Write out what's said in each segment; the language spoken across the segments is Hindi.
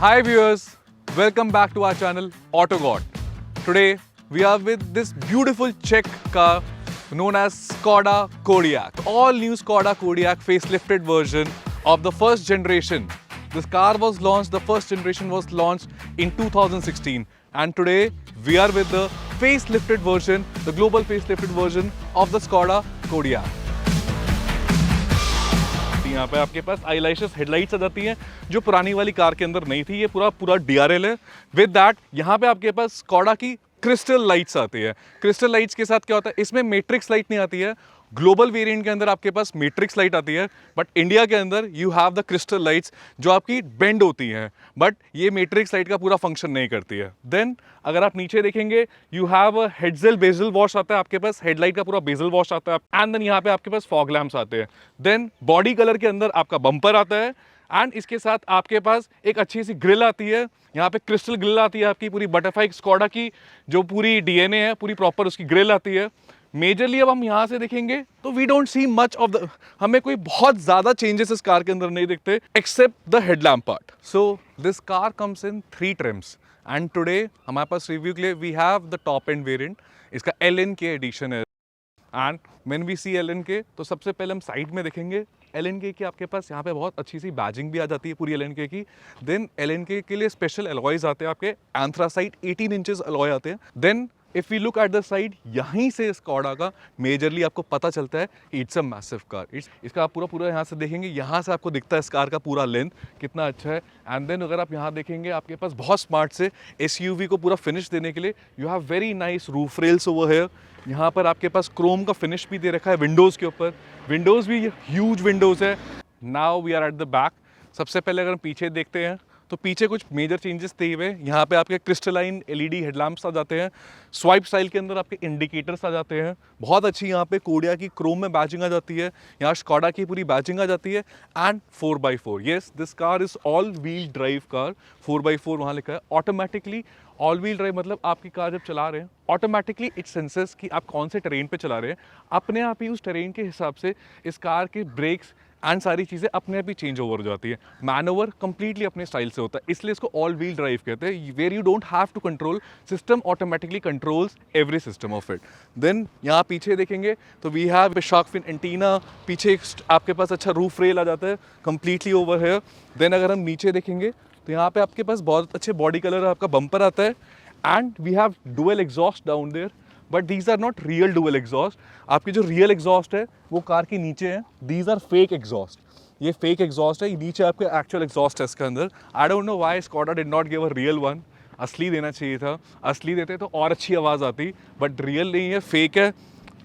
Hi viewers, welcome back to our channel AutoGod. Today we are with this beautiful Czech car known as Skoda Kodiaq. All new Skoda Kodiaq facelifted version of the first generation. This car was launched, the first generation was launched in 2016, and today we are with the facelifted version, the global facelifted version of the Skoda Kodiaq. यहाँ पे आपके पास आईलाइशस हेडलाइट्स आ जाती हैं जो पुरानी वाली कार के अंदर नहीं थी। ये पूरा डीआरएल है। विद दैट यहाँ पे आपके पास स्कॉडा की क्रिस्टल लाइट्स आती है। क्रिस्टल लाइट्स के साथ क्या होता है, इसमें मैट्रिक्स लाइट नहीं आती है। ग्लोबल वेरिएंट के अंदर आपके पास मैट्रिक्स लाइट आती है, बट इंडिया के अंदर you have the crystal lights जो आपकी बेंड होती हैं, बट ये मैट्रिक्स लाइट का पूरा फंक्शन नहीं करती है। देन अगर आप नीचे देखेंगे यू हैव अ हेडजेल बेजल वॉश आता है, आपके पास हेडलाइट का पूरा बेजल वॉश आता है, एंड देन यहाँ पे आपके पास फॉग लैम्प्स आते हैं। देन बॉडी कलर के अंदर आपका बम्पर आता है, एंड इसके साथ आपके पास एक अच्छी सी ग्रिल आती है। यहाँ पे क्रिस्टल ग्रिल आती है आपकी पूरी बटरफ्लाई स्कॉडा की जो पूरी डीएनए है, पूरी प्रॉपर उसकी ग्रिल आती है। मेजरली अब हम यहाँ से देखेंगे तो we don't see much of the, हमें कोई बहुत ज़्यादा चेंजेस इस कार के अंदर नहीं दिखते except the headlamp part. So this car comes in 3 trims, and today हमारे पास रिव्यू के लिए we have the top end variant. इसका LNK एडिशन है, and when we see LNK तो सबसे पहले हम साइड में देखेंगे LNK की आपके पास यहाँ पे बहुत अच्छी सी बैजिंग भी आ जाती है पूरी LNK की। देन LNK के लिए स्पेशल अलॉयज आते हैं आपके, एंथ्रासाइट 18 इंचेस अलॉय आते हैं। Then if we look at the side, यहीं से स्कॉडा का मेजरली आपको पता चलता है कि इट्स अ मैसिव कार। इसका आप पूरा यहाँ से देखेंगे, यहाँ से आपको दिखता है इस कार का पूरा लेंथ कितना अच्छा है। एंड देन अगर आप यहाँ देखेंगे आपके पास बहुत स्मार्ट से SUV को पूरा फिनिश देने के लिए you have very nice roof rails over here. यहाँ पर आपके पास क्रोम का फिनिश भी दे रखा है विंडोज़ के ऊपर। विंडोज़ भी ह्यूज विंडोज़ है। Now we are at the back. सबसे पहले अगर हम पीछे देखते हैं तो पीछे कुछ मेजर चेंजेस थे हुए। यहाँ पे आपके क्रिस्टलाइन LED हेडलैम्प्स आ जाते हैं। स्वाइप स्टाइल के अंदर आपके इंडिकेटर्स आ जाते हैं। बहुत अच्छी यहाँ पे कोडिया की क्रोम में बैजिंग आ जाती है। यहाँ स्कॉडा की पूरी बैजिंग आ जाती है। And 4x4, yes this car is all wheel drive car. 4x4 वहाँ लिखा है। ऑटोमेटिकली ऑल व्हील ड्राइव मतलब आपकी कार जब चला रहे हैं ऑटोमेटिकली इट सेंसेस कि आप कौन से टेरेन पे चला रहे हैं। अपने आप ही उस टेरेन के हिसाब से इस कार के ब्रेक्स एंड सारी चीज़ें अपने आप ही चेंज ओवर हो जाती है। मैन ओवर कंप्लीटली अपने स्टाइल से होता है, इसलिए इसको ऑल व्हील ड्राइव कहते हैं, where you don't have to control, system automatically controls every system of it. Then यहाँ पीछे देखेंगे तो we have shark fin antenna, पीछे आपके पास अच्छा रूफ रेल आ जाता है कंप्लीटली ओवर हेयर। देन अगर हम नीचे देखेंगे तो यहाँ पे आपके पास बहुत अच्छे बॉडी कलर आपका बम्पर आता है, and we have dual exhaust down there, but these are not real dual exhaust. आपकी जो रियल एग्जॉस्ट है वो कार के नीचे है, दीज आर फेक एग्जॉस्ट। ये फेक एग्जॉस्ट है, ये नीचे आपके एक्चुअल एग्जॉस्ट है इसके अंदर। I don't know why Skoda did not give a real one. असली देना चाहिए था, असली देते तो और अच्छी आवाज़ आती, बट रियल नहीं है, फेक है।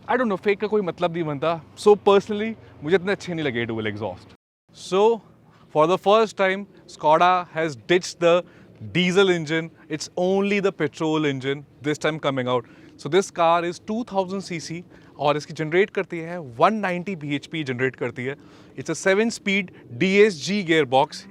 आई डोंट नो, फेक का कोई मतलब नहीं बनता। सो पर्सनली मुझे इतने अच्छे नहीं लगे dual exhaust. So for the first time, Skoda has ditched the diesel engine. It's only the petrol engine this time coming out. So this car is 2000 cc और इसकी जनरेट करती है 190 bhp जनरेट करती है। It's a 7-speed DSG gearbox.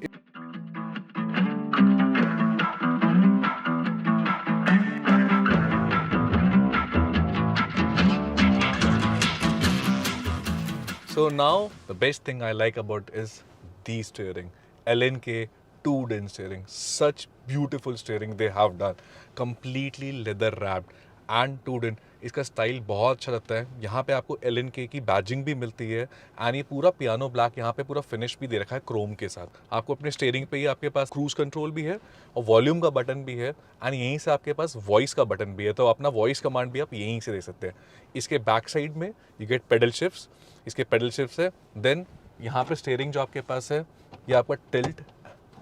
So now the best thing I like about is the steering. LNK 2-din steering. Such beautiful steering they have done. Completely leather wrapped and 2-din. इसका स्टाइल बहुत अच्छा लगता है। यहाँ पे आपको LNK की बैजिंग भी मिलती है, एंड ये पूरा पियानो ब्लैक यहाँ पे पूरा फिनिश भी दे रखा है क्रोम के साथ। आपको अपने स्टीयरिंग पे ही आपके पास क्रूज कंट्रोल भी है और वॉल्यूम का बटन भी है, एंड यहीं से आपके पास वॉइस का बटन भी है, तो अपना वॉइस कमांड भी आप यहीं से दे सकते हैं। इसके बैक साइड में यू गेट पेडल शिफ्ट्स, इसके पेडल शिफ्ट्स है। देन यहाँ पे स्टीयरिंग जो आपके पास है ये आपका tilt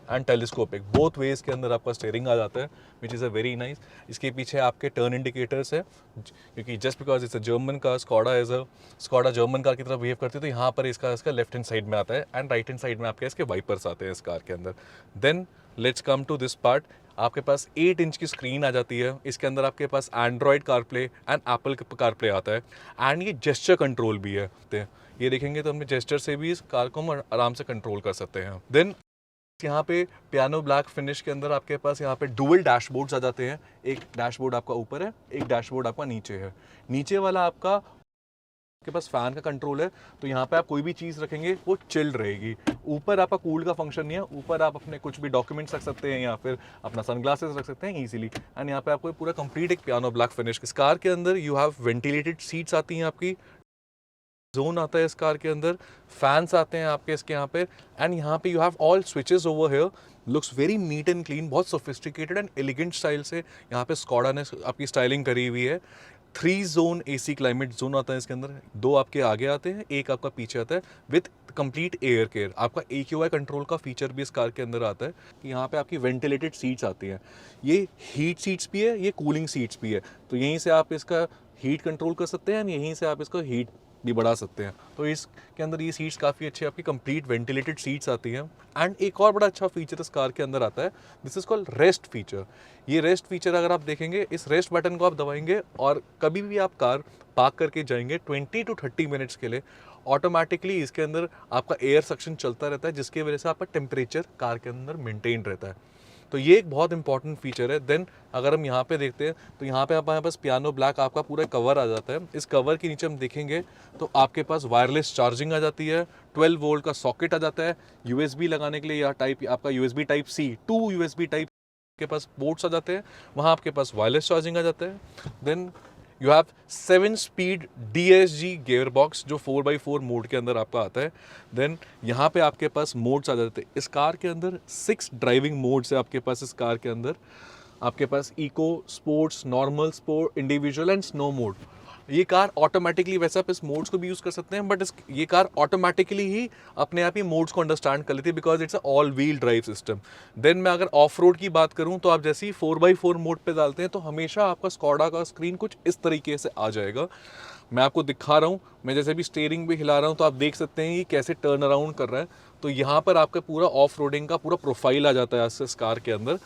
and telescopic both ways के अंदर आपका स्टीयरिंग आ जाता है, विच इज़ अ वेरी नाइस। इसके पीछे आपके टर्न इंडिकेटर्स है, क्योंकि just because it's a German car, Skoda German car की तरह बिहेव करती है, तो यहाँ पर इसका लेफ्ट हैंड साइड में आता है, एंड राइट हैंड साइड में आपके इसके वाइपर्स आते हैं इस कार के अंदर। Then let's come to this part. आपके पास 8 इंच की स्क्रीन आ जाती है। इसके अंदर आपके पास Android CarPlay and Apple CarPlay आता है, एंड ये जेस्चर कंट्रोल भी है। ये देखेंगे तो हमने जेस्चर से भी इस कार को हम आराम से कंट्रोल कर सकते हैं। देन यहाँ पे पियानो ब्लैक फिनिश के अंदर आपके पास यहाँ पे डुअल डैशबोर्ड्स आ जाते हैं। एक डैशबोर्ड आपका ऊपर है, एक डैशबोर्ड आपका नीचे है। नीचे वाला आपका आपके पास फैन का कंट्रोल है, तो यहाँ पे आप कोई भी चीज़ रखेंगे वो चिल्ड रहेगी। ऊपर आपका कूल का फंक्शन नहीं है, ऊपर आप अपने कुछ भी डॉक्यूमेंट्स रख सकते हैं या फिर अपना सनग्लासेस रख सकते हैं इजीली। एंड यहाँ पे आपको पूरा कंप्लीट एक पियानो ब्लैक फिनिश। इस कार के अंदर यू हैव वेंटिलेटेड सीट्स आती हैं, आपकी जोन आता है इस कार के अंदर, फैंस आते हैं आपके इसके यहाँ पे। एंड यहाँ पे you have all switches over here, looks very neat and clean, बहुत सोफिस्टिकेटेड एंड एलिगेंट स्टाइल से यहाँ पे स्कॉडा ने आपकी स्टाइलिंग करी हुई है। 3 जोन एसी क्लाइमेट जोन आता है इसके अंदर, 2 आपके आगे आते हैं, 1 आपका पीछे आता है विथ कंप्लीट एयर केयर। आपका AQI कंट्रोल का फीचर भी इस कार के अंदर आता है कि यहाँ पे आपकी वेंटिलेटेड सीट्स आती हैं। ये हीट सीट्स भी है, ये कूलिंग सीट्स भी है, तो यहीं से आप इसका हीट कंट्रोल कर सकते हैं, यहीं से आप इसको हीट भी बढ़ा सकते हैं। तो इसके अंदर ये सीट्स काफ़ी अच्छी आपकी कंप्लीट वेंटिलेटेड सीट्स आती हैं। एंड एक और बड़ा अच्छा फीचर इस कार के अंदर आता है, this is called rest feature. ये रेस्ट फीचर अगर आप देखेंगे, इस रेस्ट बटन को आप दबाएंगे और कभी भी आप कार पार्क करके जाएंगे 20 to 30 मिनट्स के लिए, ऑटोमेटिकली इसके अंदर आपका एयर सक्शन चलता रहता है, जिसकी वजह से आपका टेम्परेचर कार के अंदर मेंटेन रहता है। तो ये एक बहुत इंपॉर्टेंट फीचर है। देन अगर हम यहाँ पे देखते हैं तो यहाँ पे हमारे पास पियानो ब्लैक आपका पूरा कवर आ जाता है। इस कवर के नीचे हम देखेंगे तो आपके पास वायरलेस चार्जिंग आ जाती है, 12 वोल्ट का सॉकेट आ जाता है, USB लगाने के लिए या टाइप आपका USB type C, 2 USB type के पास पोर्ट्स आ जाते हैं, वहाँ आपके पास वायरलेस चार्जिंग आ जाता है। Then you have 7 speed DSG gear box जो 4x4 मोड के अंदर आपका आता है। देन यहाँ पे आपके पास मोड्स आ जाते हैं। इस कार के अंदर 6 ड्राइविंग मोड्स है आपके पास। इस कार के अंदर आपके पास eco, sports, normal, sport, individual and snow mode. ये कार ऑटोमेटिकली, वैसे आप इस मोड्स को भी यूज़ कर सकते हैं, बट ये कार ऑटोमेटिकली ही अपने आप ही मोड्स को अंडरस्टैंड कर लेती है because it's a all wheel drive system. Then मैं अगर ऑफ रोड की बात करूं तो आप जैसे ही 4x4 मोड पे डालते हैं तो हमेशा आपका स्कॉडा का स्क्रीन कुछ इस तरीके से आ जाएगा। मैं आपको दिखा रहा हूँ, मैं जैसे भी स्टीयरिंग भी हिला रहा हूँ तो आप देख सकते हैं ये कैसे टर्न अराउंड कर रहा है। तो यहाँ पर आपका पूरा ऑफ रोडिंग का पूरा प्रोफाइल आ जाता है इस कार के अंदर।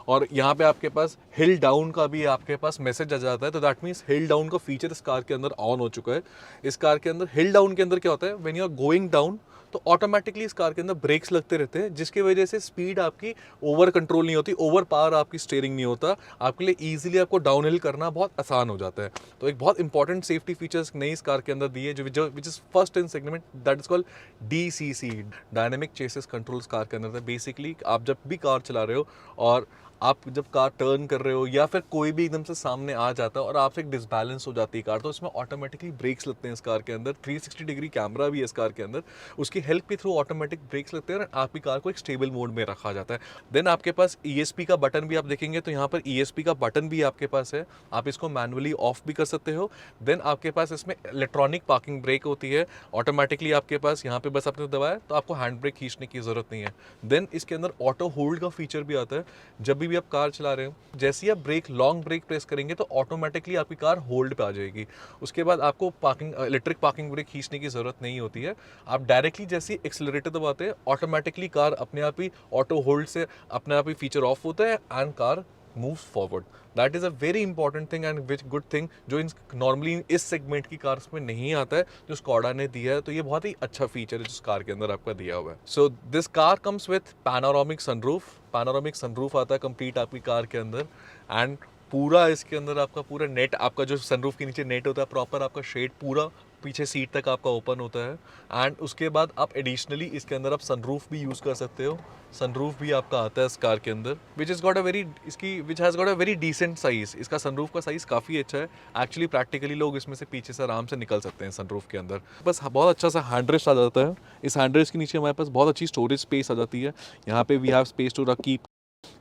और यहाँ पे आपके पास हिल डाउन का भी आपके पास मैसेज आ जाता है, तो दैट मीन्स हिल डाउन का फीचर इस कार के अंदर ऑन हो चुका है। इस कार के अंदर हिल डाउन के अंदर क्या होता है, when you are going down तो ऑटोमेटिकली इस कार के अंदर ब्रेक्स लगते रहते हैं, जिसकी वजह से स्पीड आपकी ओवर कंट्रोल नहीं होती, ओवर पावर आपकी स्टीयरिंग नहीं होता, आपके लिए ईजिली आपको डाउन हिल करना बहुत आसान हो जाता है। तो एक बहुत इंपॉर्टेंट सेफ्टी फीचर्स नई इस कार के अंदर दी है जो which is first in segment, that is called DCC, dynamic chassis control car के अंदर था। बेसिकली आप जब भी कार चला रहे हो और आप जब कार टर्न कर रहे हो या फिर कोई भी एकदम से सामने आ जाता है और आपसे एक डिसबैलेंस हो जाती है कार, तो इसमें ऑटोमेटिकली ब्रेक्स लगते हैं इस कार के अंदर। 360 डिग्री कैमरा भी है इस कार के अंदर, उसकी हेल्प के थ्रू ऑटोमेटिक ब्रेक्स लगते हैं और आपकी कार को एक स्टेबल मोड में रखा जाता है। देन आपके पास ESP का बटन भी आप देखेंगे तो यहाँ पर ESP का बटन भी आपके पास है, आप इसको मैनुअली ऑफ भी कर सकते हो। देन आपके पास इसमें इलेक्ट्रॉनिक पार्किंग ब्रेक होती है, ऑटोमेटिकली आपके पास यहाँ पे बस आपने दबाया तो आपको हैंड ब्रेक खींचने की जरूरत नहीं है। देन इसके अंदर ऑटो होल्ड का फीचर भी आता है, जब भी आप कार चला रहे हो जैसे ही आप लॉन्ग ब्रेक प्रेस करेंगे तो ऑटोमेटिकली आपकी कार होल्ड पे आ जाएगी। उसके बाद आपको इलेक्ट्रिक पार्किंग ब्रेक खींचने की जरूरत नहीं होती है, आप डायरेक्टली जैसे एक्सीलरेटर दबाते हैं ऑटोमेटिकली कार अपने आप ही ऑटो होल्ड से अपने आप ही फीचर ऑफ होता है and car moves forward. That is a very important thing and which good thing जो नॉर्मली इस सेगमेंट की कार्स में नहीं आता है, जो स्कॉडा ने दिया है। तो ये बहुत ही अच्छा फीचर है जो कार के अंदर आपका दिया हुआ है। सो this car comes with panoramic sunroof. Panoramic sunroof आता है कंप्लीट आपकी कार के अंदर एंड पूरा इसके अंदर आपका पूरा नेट, आपका जो सनरूफ के नीचे नेट होता है प्रॉपर, आपका शेड पूरा पीछे सीट तक आपका ओपन होता है। एंड उसके बाद आप एडिशनली इसके अंदर आप सनरूफ भी यूज़ कर सकते हो। सनरूफ भी आपका आता है इस कार के अंदर which has got a very decent size. इसका सनरूफ का साइज़ काफ़ी अच्छा है, एक्चुअली प्रैक्टिकली लोग इसमें से पीछे से आराम से निकल सकते हैं सनरूफ के अंदर। बस बहुत अच्छा सा हैंड रेस्ट आ जाता है। इस हैंड रेस्ट के नीचे हमारे पास बहुत अच्छी स्टोरेज स्पेस आ जाती है। यहाँ पे we have space to keep,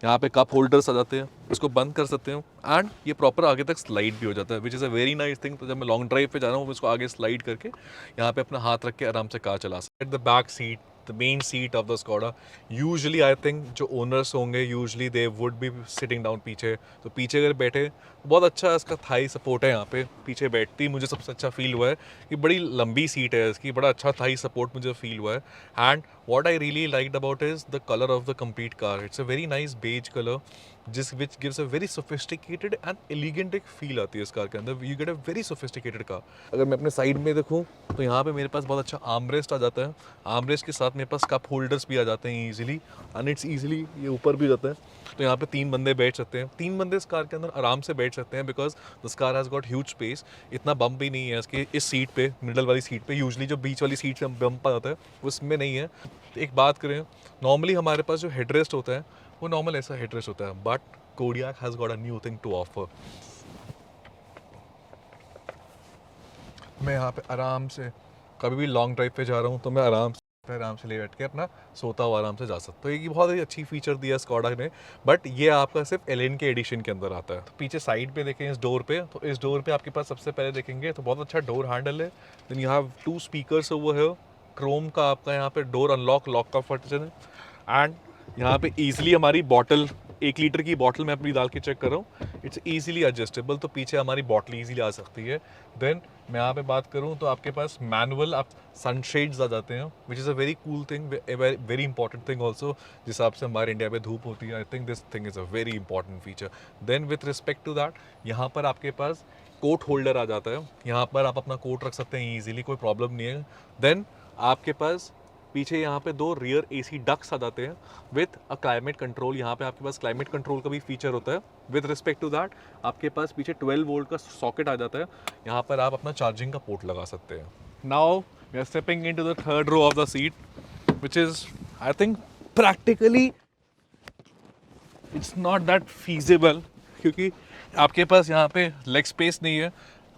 यहाँ पे कप होल्डर्स आ जाते हैं, इसको बंद कर सकते हो एंड ये प्रॉपर आगे तक स्लाइड भी हो जाता है विच is a very nice thing. तो जब मैं लॉन्ग ड्राइव पे जा रहा हूँ मैं इसको आगे स्लाइड करके यहाँ पे अपना हाथ रख के आराम से कार चला सकते। Eight the back seat, the main seat of the Skoda, usually I think जो ओनर्स होंगे usually they would be sitting down पीछे। तो पीछे अगर बैठे बहुत अच्छा इसका थाई सपोर्ट है, यहाँ पे पीछे बैठती मुझे सबसे अच्छा फील हुआ है कि बड़ी लंबी सीट है इसकी, बड़ा अच्छा थाई सपोर्ट मुझे फील हुआ है। And what I really liked about is the color of the complete car. It's a very nice beige color, which gives a very sophisticated and elegant एक feel आती है इस कार के अंदर। You get a very sophisticated car. अगर मैं अपने साइड में देखूँ तो यहाँ पे मेरे पास बहुत अच्छा आर्मरेस्ट आ जाता है। आर्मरेस्ट के साथ मेरे पास कप होल्डर्स भी आ जाते हैं ईजिली एंड इट्स ईजिली ये ऊपर भी हो जाता है। तो यहाँ पे 3 बंदे बैठ सकते हैं। 3 बंदे इस कार के अंदर आराम से बैठ बैठ सकते हैं because this car has got huge space. इतना बम्प भी नहीं है इसके इस सीट पे, मिडल वाली सीट पे। यूजली जो बीच वाली सीट से बम्प आता है उसमें नहीं है। एक बात करें, नॉर्मली हमारे पास जो हेडरेस्ट होता है वो नॉर्मल ऐसा हेडरेस्ट होता है, but Kodiaq has got a new thing to offer. मैं यहाँ पे आराम से कभी भी लॉन्ग ड्राइव पे जा रहा हूँ तो मैं आराम से ले बैठ के अपना सोता हुआ आराम से जा सकता हूँ। तो ये बहुत ही अच्छी फीचर दिया स्कोडा ने, बट ये आपका सिर्फ एलेन के एडिशन के अंदर आता है। तो पीछे साइड पे देखें इस डोर पे, तो इस डोर पे आपके पास सबसे पहले देखेंगे तो बहुत अच्छा डोर हैंडल है। Then you have 2 speakers over here, chrome का आपका यहाँ पे डोर अनलॉक लॉक का फंक्शन है। एंड यहाँ पे ईजिली हमारी बॉटल, 1 लीटर की बॉटल मैं अपनी डाल के चेक कर रहा हूँ, इट्स ईजिली एडजस्टेबल, तो पीछे हमारी बॉटल ईजिली आ सकती है। देन मैं यहाँ पे बात करूँ तो आपके पास मैनुअल आप सनशेड्स आ जाते हैं, which is a very cool thing, very important thing also. जिस हिसाब से हमारे इंडिया में धूप होती है, I think this thing is a very important feature. Then with respect to that, यहाँ पर आपके पास कोट होल्डर आ जाता है, यहाँ पर आप अपना कोट रख सकते हैं ईजिली, कोई प्रॉब्लम नहीं है। देन आपके पास पीछे यहाँ पे 2 रियर एसी डक्ट्स आ जाते हैं विथ अ क्लाइमेट कंट्रोल। यहाँ पे आपके पास क्लाइमेट कंट्रोल का भी फीचर होता है। विद रिस्पेक्ट टू दैट आपके पास पीछे 12 वोल्ट का सॉकेट आ जाता है, यहाँ पर आप अपना चार्जिंग का पोर्ट लगा सकते हैं। Now we are stepping into the third row of the seat, which is I think practically it's not that feasible, क्योंकि आपके पास यहाँ पे लेग स्पेस नहीं है।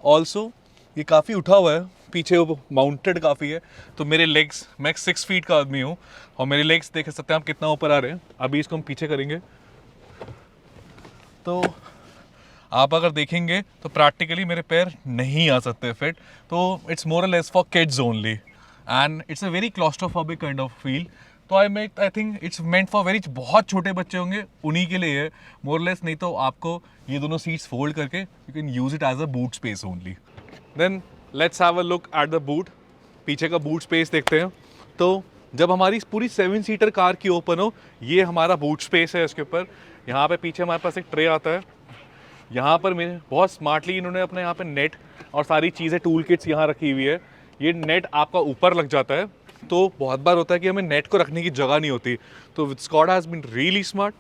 ऑल्सो ये काफ़ी उठा हुआ है, पीछे वो माउंटेड काफ़ी है, तो मेरे लेग्स, मैं 6 फीट का आदमी हूँ और मेरे लेग्स देख सकते हैं आप कितना ऊपर आ रहे हैं। अभी इसको हम पीछे करेंगे तो आप अगर देखेंगे तो प्रैक्टिकली मेरे पैर नहीं आ सकते फिट, तो इट्स मोर और less for kids only and it's a very claustrophobic kind of feel. तो I think it's meant for very, बहुत छोटे बच्चे होंगे उन्हीं के लिए है मोर लेस, नहीं तो आपको ये दोनों सीट्स फोल्ड करके you can use it as a boot space only. Then let's have a look at the boot. पीछे का बूट स्पेस देखते हैं, तो जब हमारी पूरी 7 सीटर कार की ओपन हो, ये हमारा बूट स्पेस है। इसके ऊपर यहाँ पे पीछे हमारे पास एक ट्रे आता है, यहाँ पर मेरे बहुत स्मार्टली इन्होंने अपने यहाँ पे नेट और सारी चीज़ें टूल किट्स यहाँ रखी हुई है। ये नेट आपका ऊपर लग जाता है, तो बहुत बार होता है कि हमें नेट को रखने की जगह नहीं होती, तो Skoda has been really smart.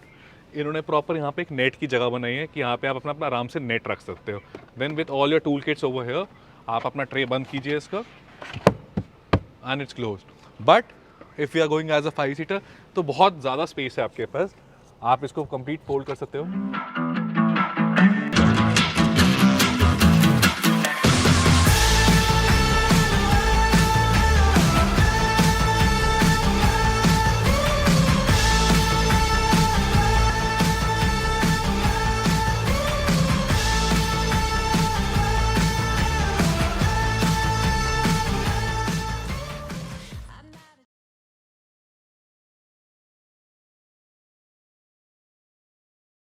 इन्होंने प्रॉपर यहाँ पे एक नेट की जगह बनाई है कि यहाँ पे आप अपना आराम से नेट रख सकते हो। Then with all your tool kits over here, आप अपना ट्रे बंद कीजिए इसका and it's closed. But if you are going as a 5 seater तो बहुत ज़्यादा स्पेस है आपके पास, आप इसको कंप्लीट फोल्ड कर सकते हो।